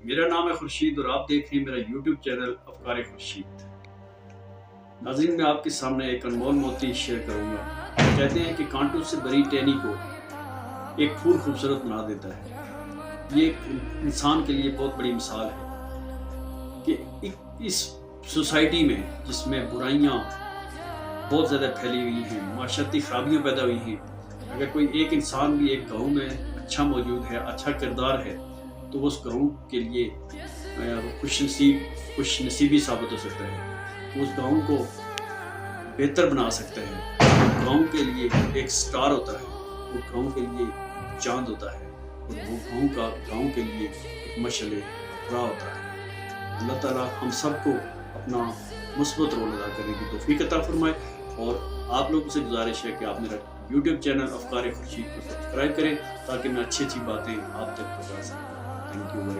मेरा नाम है खुर्शीद और आप देख रहे हैं मेरा यूट्यूब चैनल अफकार खुर्शीद। नाज़रीन, मैं आपके सामने एक अनमोल मोती शेयर करूंगा। कहते हैं कि कांटों से भरी टहनी को एक फूल खूबसूरत बना देता है। ये एक इंसान के लिए बहुत बड़ी मिसाल है कि इस सोसाइटी में जिसमें बुराइयां बहुत ज़्यादा फैली हुई हैं, माशरती खराबियाँ पैदा हुई हैं, अगर कोई एक इंसान भी एक गाँव में अच्छा मौजूद है, अच्छा किरदार है, तो उस गाँव के लिए खुश नसीबी साबित हो सकता है। उस गाँव को बेहतर बना सकता है। गाँव के लिए एक स्टार होता है, वो गाँव के लिए चांद होता है और वो गाँव के लिए एक मशअले राह होता है। अल्लाह ताला हम सबको अपना मुस्बत रोल अदा करने की तौफीक अता फरमाए। और आप लोगों से गुजारिश है कि आप मेरा यूट्यूब चैनल अफकार खुर्शीद को सब्सक्राइब करें ताकि मैं अच्छी अच्छी बातें आप तक पहुँचा सकूँ। Thank you.